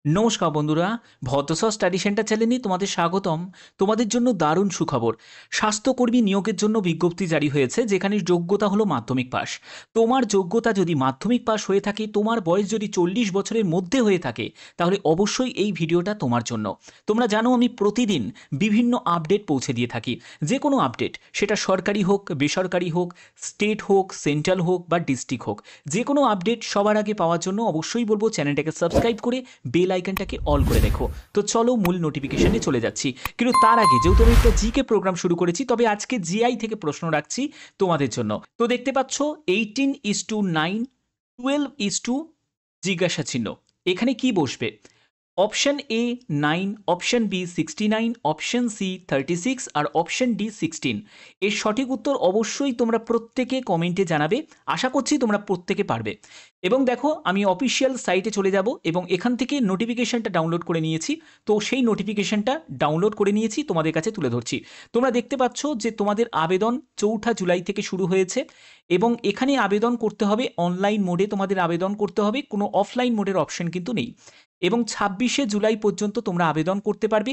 নমস্কার বন্ধুরা, ভদ্রসর study centre চ্যানেলে তোমাদের স্বাগতম। তোমাদের জন্য দারুণ সুখবর। স্বাস্থ্যকর্মী নিয়োগের জন্য বিজ্ঞপ্তি জারি হয়েছে, যেখানে যোগ্যতা হলো মাধ্যমিক পাস। তোমার যোগ্যতা যদি মাধ্যমিক পাস হয়ে থাকে, তোমার বয়স যদি 40 বছরের মধ্যে হয়ে থাকে, তাহলে অবশ্যই এই ভিডিওটা তোমার জন্য। তোমরা জানো আমি প্রতিদিন বিভিন্ন আপডেট পৌঁছে দিয়ে থাকি। যে কোনো আপডেট, সেটা সরকারি হোক, বেসরকারি হোক, স্টেট হোক, সেন্ট্রাল হোক বা ডিস্ট্রিক্ট হোক, যে কোনো আপডেট সবার আগে পাওয়ার জন্য অবশ্যই বলবো চ্যানেলটাকে সাবস্ক্রাইব করে বেল আইকনটাকে অল করে রেখো। তো চলো মূল নোটিফিকেশনে চলে যাচ্ছি। কিন্তু তার আগে যেহেতু আমি একটা জিকে প্রোগ্রাম শুরু করেছি, তবে আজকে জিআই থেকে প্রশ্ন রাখছি তোমাদের জন্য। তো দেখতে পাচ্ছ 18:9, 12:, জিজ্ঞাসা চিহ্ন। এখানে কি বসবে? Option A 9, option B 69, option C 36 আর অপশন ডি 16। এর সঠিক উত্তর অবশ্যই তোমরা প্রত্যেকে কমেন্টে জানাবে। আশা করছি তোমরা প্রত্যেকে পারবে। এবং দেখো, আমি অফিসিয়াল সাইটে চলে যাব এবং এখান থেকে নোটিফিকেশনটা ডাউনলোড করে নিয়েছি। তো সেই নোটিফিকেশনটা ডাউনলোড করে নিয়েছি, তোমাদের কাছে তুলে ধরছি। তোমরা দেখতে পাচ্ছ যে তোমাদের আবেদন 4 জুলাই থেকে শুরু হয়েছে এবং এখানে আবেদন করতে হবে অনলাইন মোডে। তোমাদের আবেদন করতে হবে, কোনো অফলাইন মোডের অপশন কিন্তু নেই। এবং 26 জুলাই পর্যন্ত তোমরা আবেদন করতে পারবে।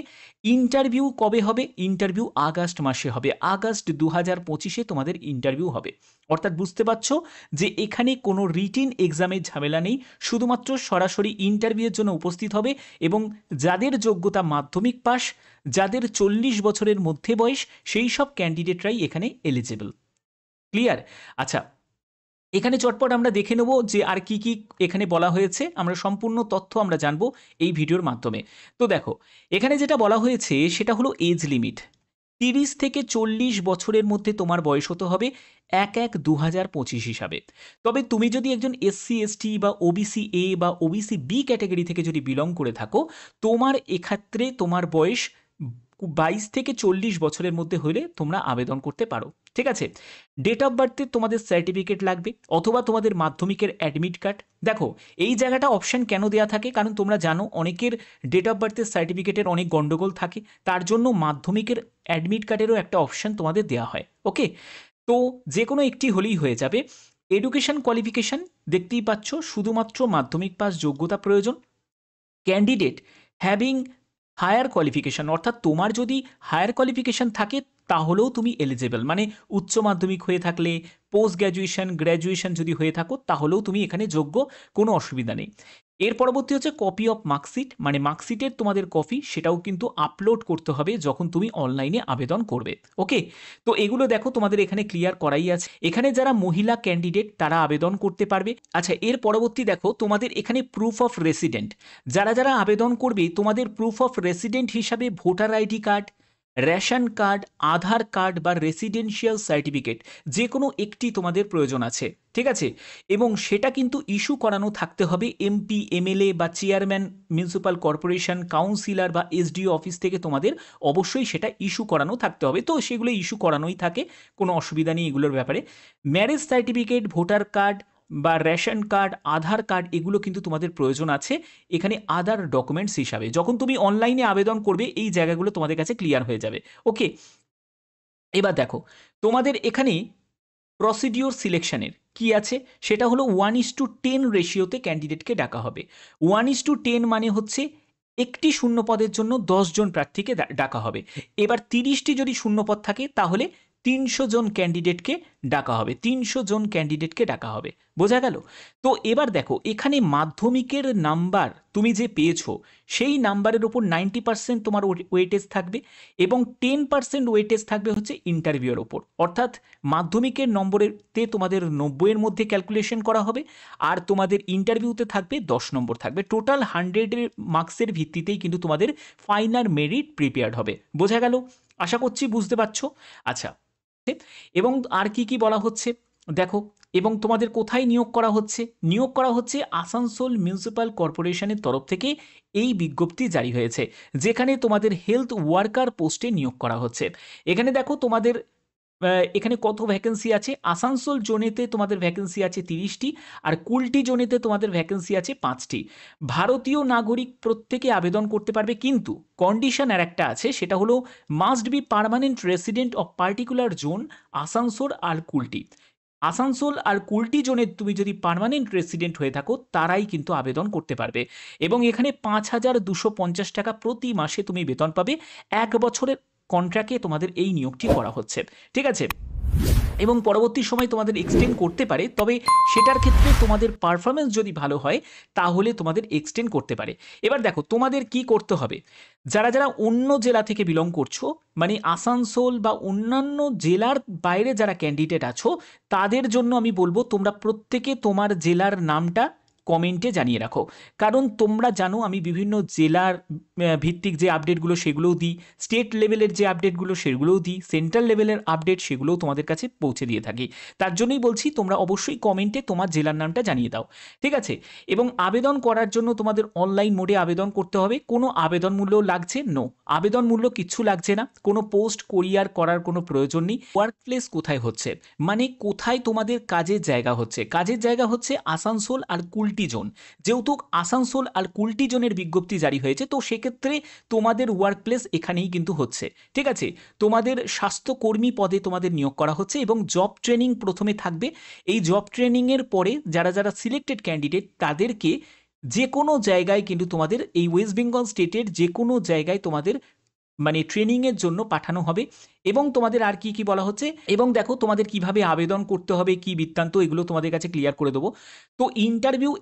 ইন্টারভিউ কবে হবে? ইন্টারভিউ আগস্ট মাসে হবে। আগস্ট 2025-এ তোমাদের ইন্টারভিউ হবে। অর্থাৎ বুঝতে পারছো যে এখানে কোনো রিটিন এক্সামের ঝামেলা নেই, শুধুমাত্র সরাসরি ইন্টারভিউয়ের জন্য উপস্থিত হবে। এবং যাদের যোগ্যতা মাধ্যমিক পাস, যাদের 40 বছরের মধ্যে বয়স, সেই সব ক্যান্ডিডেটরাই এখানে এলিজেবল। ক্লিয়ার? আচ্ছা, এখানে চটপট আমরা দেখে নেব যে আর কি কি এখানে বলা হয়েছে। আমরা সম্পূর্ণ তথ্য আমরা জানবো এই ভিডিওর মাধ্যমে। তো দেখো, এখানে যেটা বলা হয়েছে সেটা হলো এজ লিমিট। 30 থেকে 40 বছরের মধ্যে তোমার বয়স হতে হবে 1/1/2025 হিসাবে। তবে তুমি যদি একজন SC/ST বা OBC A বা OBC B ক্যাটাগরি থেকে যদি বিলং করে থাকো, তোমার এক্ষেত্রে তোমার বয়স 22 থেকে 40 বছরের মধ্যে হলে তোমরা আবেদন করতে পারো। ঠিক আছে? ডেট অফ বার্থের তোমাদের সার্টিফিকেট লাগবে, অথবা তোমাদের মাধ্যমিকের অ্যাডমিট কার্ড। দেখো, এই জায়গাটা অপশন কেন দেওয়া থাকে, কারণ তোমরা জানো অনেকের ডেট অফ বার্থের সার্টিফিকেটের অনেক গন্ডগোল থাকে, তার জন্য মাধ্যমিকের অ্যাডমিট কার্ডেরও একটা অপশন তোমাদের দেওয়া হয়। ওকে, তো যে কোনো একটি হলেই হয়ে যাবে। এডুকেশন কোয়ালিফিকেশন দেখতেই পাচ্ছ, শুধুমাত্র মাধ্যমিক পাস যোগ্যতা প্রয়োজন। ক্যান্ডিডেট হ্যাভিং হায়ার কোয়ালিফিকেশন, অর্থাৎ তোমার যদি হায়ার কোয়ালিফিকেশন থাকে তাহলেও তুমি এলিজেবল। মানে উচ্চ মাধ্যমিক হয়ে থাকলে, পোস্ট গ্র্যাজুয়েশন, গ্র্যাজুয়েশন যদি হয়ে থাকো, তাহলেও তুমি এখানে যোগ্য, কোনো অসুবিধা নেই। এর পরবর্তী হচ্ছে কপি অফ মার্কশিট, মানে মার্কশিটের তোমাদের কপি, সেটাও কিন্তু আপলোড করতে হবে যখন তুমি অনলাইনে আবেদন করবে। ওকে, তো এগুলো দেখো তোমাদের এখানে ক্লিয়ার করাই আছে। এখানে যারা মহিলা ক্যান্ডিডেট তারা আবেদন করতে পারবে। আচ্ছা, এর পরবর্তী দেখো তোমাদের এখানে প্রুফ অফ রেসিডেন্ট। যারা যারা আবেদন করবে, তোমাদের প্রুফ অফ রেসিডেন্ট হিসাবে voter ID card, ration card, Aadhaar card বা রেসিডেন্সিয়াল সার্টিফিকেট, যে কোনো একটি তোমাদের প্রয়োজন আছে। ঠিক আছে? এবং সেটা কিন্তু ইস্যু করানো থাকতে হবে MP, MLA বা চেয়ারম্যান মিউনিসিপ্যাল কর্পোরেশন, কাউন্সিলর বা SDO অফিস থেকে তোমাদের অবশ্যই সেটা ইস্যু করানো থাকতে হবে। তো সেগুলো ইস্যু করানোই থাকে, কোনো অসুবিধা নেই এগুলোর ব্যাপারে। ম্যারেজ সার্টিফিকেট, ভোটার কার্ড বা রেশন কার্ড, আধার কার্ড, এগুলো কিন্তু তোমাদের প্রয়োজন আছে এখানে আদার ডকুমেন্টস হিসাবে। যখন তুমি অনলাইনে আবেদন করবে, এই জায়গাগুলো তোমাদের কাছে ক্লিয়ার হয়ে যাবে। ওকে, এবার দেখো তোমাদের এখানে প্রসিডিওর সিলেকশনের কি আছে, সেটা হলো 1:10 রেশিওতে ক্যান্ডিডেটকে ডাকা হবে। 1:10 মানে হচ্ছে একটি শূন্য পদের জন্য 10 জন প্রার্থীকে ডাকা হবে। এবার 30টি যদি শূন্য পদ থাকে, তাহলে 300 জন ক্যান্ডিডেটকে ডাকা হবে। 300 জন ক্যান্ডিডেটকে ডাকা হবে। বোঝা গেল? তো এবার দেখো, এখানে মাধ্যমিকের নাম্বার তুমি যে পেয়েছো, সেই নাম্বারের উপর 90% তোমার ওয়েটেজ থাকবে এবং 10% ওয়েটেজ থাকবে হচ্ছে ইন্টারভিউয়ের ওপর। অর্থাৎ মাধ্যমিকের নম্বরেতে তোমাদের 90-এর মধ্যে ক্যালকুলেশন করা হবে, আর তোমাদের ইন্টারভিউতে থাকবে 10 নম্বর থাকবে। টোটাল 100 মার্কসের ভিত্তিতেই কিন্তু তোমাদের ফাইনাল মেরিট প্রিপেয়ার্ড হবে। বোঝা গেল? আশা করছি বুঝতে পারছো। আচ্ছা, এবং আর কি কি বলা হচ্ছে দেখো, এবং তোমাদের কোথায় নিয়োগ করা হচ্ছে? নিয়োগ করা হচ্ছে আসানসোল মিউনিসিপ্যাল কর্পোরেশনের তরফ থেকে এই বিজ্ঞপ্তি জারি হয়েছে, যেখানে তোমাদের হেলথ ওয়ার্কার পোস্টে নিয়োগ করা হচ্ছে। এখানে দেখো তোমাদের এখানে কত ভ্যাকেন্সি আছে। আসানসোল জোনেতে তোমাদের ভ্যাকেন্সি আছে 30টি, আর কুলটি জোনেতে তোমাদের ভ্যাকেন্সি আছে 5টি। ভারতীয় নাগরিক প্রত্যেকে আবেদন করতে পারবে, কিন্তু কন্ডিশন আর একটা আছে, সেটা হলো must be permanent resident of particular zone, Asansol আর কুলটি। আসানসোল আর কুলটি জোনের তুমি যদি পার্মানেন্ট রেসিডেন্ট হয়ে থাকো তারাই কিন্তু আবেদন করতে পারবে এবং এখানে 5,250 টাকা প্রতি মাসে তুমি বেতন পাবে। 1 বছরের কন্ট্রাক্টে তোমাদের এই নিয়োগটি করা হচ্ছে, ঠিক আছে। এবং পরবর্তী সময় তোমাদের এক্সটেন্ড করতে পারে, তবে সেটার ক্ষেত্রে তোমাদের পারফরমেন্স যদি ভালো হয় তাহলে তোমাদের এক্সটেন্ড করতে পারে। এবার দেখো তোমাদের কি করতে হবে, যারা যারা অন্য জেলা থেকে বিলং করছো, মানে আসানসোল বা অন্যান্য জেলার বাইরে যারা ক্যান্ডিডেট আছো, তাদের জন্য আমি বলবো তোমরা প্রত্যেকে তোমার জেলার নামটা কমেন্টে জানিয়ে রাখো। কারণ তোমরা জানো আমি বিভিন্ন জেলার ভিত্তিক যে আপডেটগুলো সেগুলোও দিই, স্টেট লেভেলের যে আপডেটগুলো সেগুলোও দিই, সেন্ট্রাল লেভেলের আপডেট সেগুলোও তোমাদের কাছে পৌঁছে দিয়ে থাকি। তার জন্যই বলছি তোমরা অবশ্যই কমেন্টে তোমার জেলার নামটা জানিয়ে দাও, ঠিক আছে। এবং আবেদন করার জন্য তোমাদের অনলাইন মোডে আবেদন করতে হবে। কোনো আবেদন মূল্য লাগছে? নো, আবেদন মূল্য কিচ্ছু লাগছে না। কোনো পোস্ট কোরিয়ার করার কোনো প্রয়োজন নেই। ওয়ার্ক প্লেস কোথায় হচ্ছে, মানে কোথায় তোমাদের কাজের জায়গা হচ্ছে? কাজের জায়গা হচ্ছে আসানসোল আর কুলটি জোন। যেহেতু আসানসোল আর কুলটি জোনের বিজ্ঞপ্তি জারি হয়েছে, তো সেক্ষেত্রে তোমাদের ওয়ার্ক প্লেস এখানেই কিন্তু হচ্ছে, ঠিক আছে। তোমাদের স্বাস্থ্যকর্মী পদে তোমাদের নিয়োগ করা হচ্ছে এবং জব ট্রেনিং প্রথমে থাকবে। এই জব ট্রেনিংয়ের পরে যারা যারা সিলেক্টেড ক্যান্ডিডেট তাদেরকে যে কোনো জায়গায় কিন্তু তোমাদের এই ওয়েস্ট বেঙ্গল স্টেটের যে কোনো জায়গায় তোমাদের মানে ট্রেনিংয়ের জন্য পাঠানো হবে। এবং তোমাদের আর কি কি বলা হচ্ছে, এবং দেখো তোমাদের কিভাবে আবেদন করতে হবে, কি বৃত্তান্ত, এগুলো তোমাদের কাছে ক্লিয়ার করে দেবো। তো ইন্টারভিউ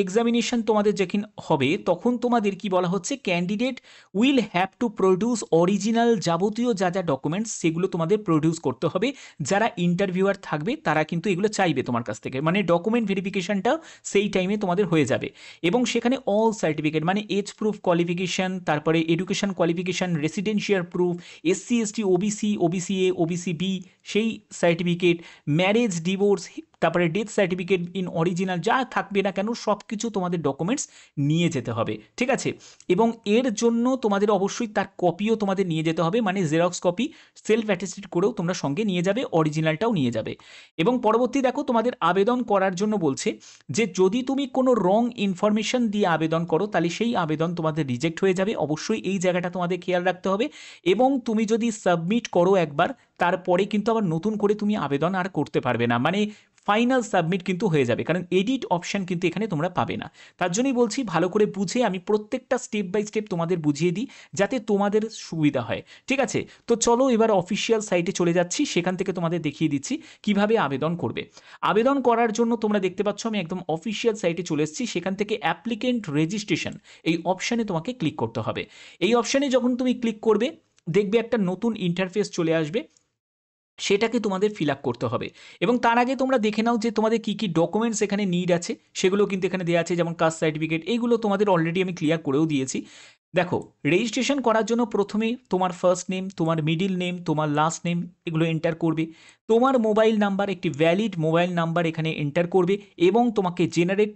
এক্সামিনেশন তোমাদের যখন হবে তখন তোমাদের কি বলা হচ্ছে, candidate will have to produce original যাবতীয় যা যা ডকুমেন্টস সেগুলো তোমাদের প্রডিউস করতে হবে। যারা ইন্টারভিউয়ার থাকবে তারা কিন্তু এগুলো চাইবে তোমার কাছ থেকে, মানে ডকুমেন্ট ভেরিফিকেশনটা সেই টাইমে তোমাদের হয়ে যাবে। এবং সেখানে অল সার্টিফিকেট মানে এজ প্রুফ কোয়ালিফিকেশন, তারপরে education qualification, residential proof, SC ST OBC OBC A OBC B সেই সার্টিফিকেট, ম্যারেজ ডিভোর্স, তারপরে ডেথ সার্টিফিকেট ইন অরিজিনাল যা থাকবে না কেন সব কিছু তোমাদের ডকুমেন্টস নিয়ে যেতে হবে, ঠিক আছে। এবং এর জন্য তোমাদের অবশ্যই তার কপিও তোমাদের নিয়ে যেতে হবে, মানে জেরক্স কপি সেলফ অ্যাটেস্টেড করেও তোমরা সঙ্গে নিয়ে যাবে, অরিজিনালটাও নিয়ে যাবে। এবং পরবর্তী দেখো তোমাদের আবেদন করার জন্য বলছে যে যদি তুমি কোনো রং ইনফরমেশন দিয়ে আবেদন করো তাহলে সেই আবেদন তোমাদের রিজেক্ট হয়ে যাবে। অবশ্যই এই জায়গাটা তোমাদের খেয়াল রাখতে হবে। এবং তুমি যদি সাবমিট করো একবার, তারপরে কিন্তু আবার নতুন করে তুমি আবেদন আর করতে পারবে না, মানে ফাইনাল সাবমিট কিন্তু হয়ে যাবে, কারণ এডিট অপশন কিন্তু এখানে তোমরা পাবে না। তার জন্যই বলছি ভালো করে বুঝে, আমি প্রত্যেকটা স্টেপ বাই স্টেপ তোমাদের বুঝিয়ে দিই যাতে তোমাদের সুবিধা হয়, ঠিক আছে। তো চলো এবার অফিসিয়াল সাইটে চলে যাচ্ছি, সেখান থেকে তোমাদের দেখিয়ে দিচ্ছি কিভাবে আবেদন করবে। আবেদন করার জন্য তোমরা দেখতে পাচ্ছ আমি একদম অফিসিয়াল সাইটে চলে এসেছি। সেখান থেকে অ্যাপ্লিকেন্ট রেজিস্ট্রেশন এই অপশানে তোমাকে ক্লিক করতে হবে। এই অপশানে যখন তুমি ক্লিক করবে দেখবে একটা নতুন ইন্টারফেস চলে আসবে, সেটাকে তোমাদের ফিল আপ করতে হবে। এবং তার আগে তোমরা দেখে নাও যে তোমাদের কী কী ডকুমেন্টস এখানে নিড আছে, সেগুলো কিন্তু এখানে দেওয়া আছে, যেমন কাস্ট সার্টিফিকেট, এইগুলো তোমাদের অলরেডি আমি ক্লিয়ার করেও দিয়েছি। দেখো রেজিস্ট্রেশন করার জন্য প্রথমে তোমার ফার্স্ট নেম, তোমার মিডিল নেম, তোমার লাস্ট নেম এগুলো এন্টার করবে। তোমার মোবাইল নাম্বার, একটি ভ্যালিড মোবাইল নাম্বার এখানে এন্টার করবে এবং তোমাকে জেনারেট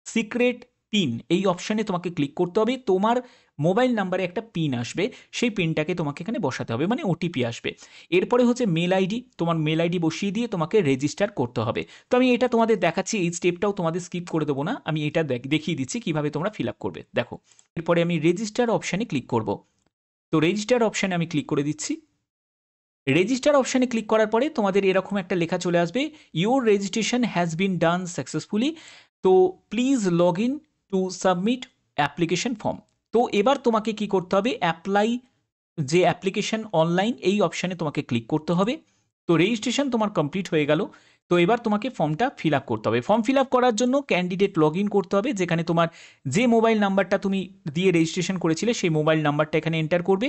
সিক্রেট পিন এই অপশানে তোমাকে ক্লিক করতে হবে। তোমার মোবাইল নাম্বারে একটা পিন আসবে, সেই পিনটাকে তোমাকে এখানে বসাতে হবে, মানে ওটিপি আসবে। এরপরে হচ্ছে মেল আইডি, তোমার মেল আইডি বসিয়ে দিয়ে তোমাকে রেজিস্টার করতে হবে। তো আমি এটা তোমাদের দেখাচ্ছি, এই স্টেপটাও তোমাদের স্কিপ করে দেবো না, আমি এটা দেখিয়ে দিচ্ছি কিভাবে তোমরা ফিল আপ করবে। দেখো এরপরে আমি রেজিস্টার অপশানে ক্লিক করব। তো রেজিস্টার অপশানে আমি ক্লিক করে দিচ্ছি। রেজিস্টার অপশানে ক্লিক করার পরে তোমাদের এরকম একটা লেখা চলে আসবে, your registration has been done successfully, তো please log in to submit application form. তো এবার তোমাকে কি করতে হবে, অ্যাপ্লাই যে অ্যাপ্লিকেশন অনলাইন এই অপশানে তোমাকে ক্লিক করতে হবে। তো রেজিস্ট্রেশন তোমার কমপ্লিট হয়ে গেল। তো এবার তোমাকে ফর্মটা ফিল আপ করতে হবে। ফর্ম ফিল আপ করার জন্য ক্যান্ডিডেট লগ ইন করতে হবে, যেখানে তোমার যে মোবাইল নাম্বারটা তুমি দিয়ে রেজিস্ট্রেশন করেছিলে সেই মোবাইল নাম্বারটা এখানে এন্টার করবে।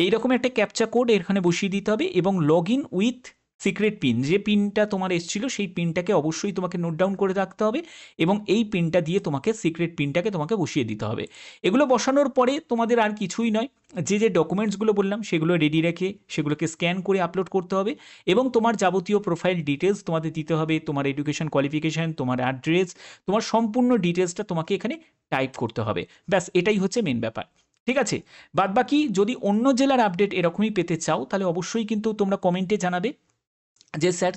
এইরকম একটা ক্যাপচা কোড এখানে বসিয়ে দিতে হবে এবং log in with secret pin, যে পিনটা তোমার এসেছিল সেই পিনটাকে অবশ্যই তোমাকে নোট ডাউন করে রাখতে হবে এবং এই পিনটা দিয়ে তোমাকে সিক্রেট পিনটাকে তোমাকে বসিয়ে দিতে হবে। এগুলো বসানোর পরে তোমাদের আর কিছুই নয়, যে যে ডকুমেন্টসগুলো বললাম সেগুলো রেডি রেখে সেগুলোকে স্ক্যান করে আপলোড করতে হবে এবং তোমার যাবতীয় প্রোফাইল ডিটেলস তোমাদের দিতে হবে, তোমার এডুকেশন কোয়ালিফিকেশান, তোমার অ্যাড্রেস, তোমার সম্পূর্ণ ডিটেলসটা তোমাকে এখানে টাইপ করতে হবে। ব্যাস এটাই হচ্ছে মেন ব্যাপার, ঠিক আছে। বাদবাকি যদি অন্য জেলার আপডেট এরকমই পেতে চাও তাহলে অবশ্যই কিন্তু তোমরা কমেন্টে জানাবে। যে স্যার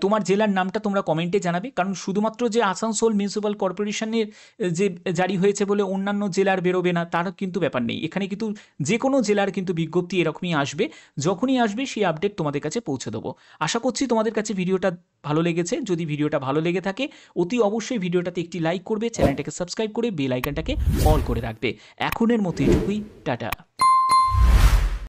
তোমার জেলার নামটা তোমরা কমেন্টে জানাবে, কারণ শুধুমাত্র যে আসানসোল মিউনিসিপ্যাল কর্পোরেশনের যে জারি হয়েছে বলে অন্যান্য জেলার বেরোবে না তার কিন্তু ব্যাপার নেই। এখানে কিন্তু যে কোনো জেলার কিন্তু বিজ্ঞপ্তি এরকমই আসবে, যখনই আসবে সেই আপডেট তোমাদের কাছে পৌঁছে দেবো। আশা করছি তোমাদের কাছে ভিডিওটা ভালো লেগেছে। যদি ভিডিওটা ভালো লেগে থাকে অতি অবশ্যই ভিডিওটাতে একটি লাইক করবে, চ্যানেলটাকে সাবস্ক্রাইব করে বেল আইকনটাকে অল করে রাখবে। এখনের মতো এটুকুই, টাটা।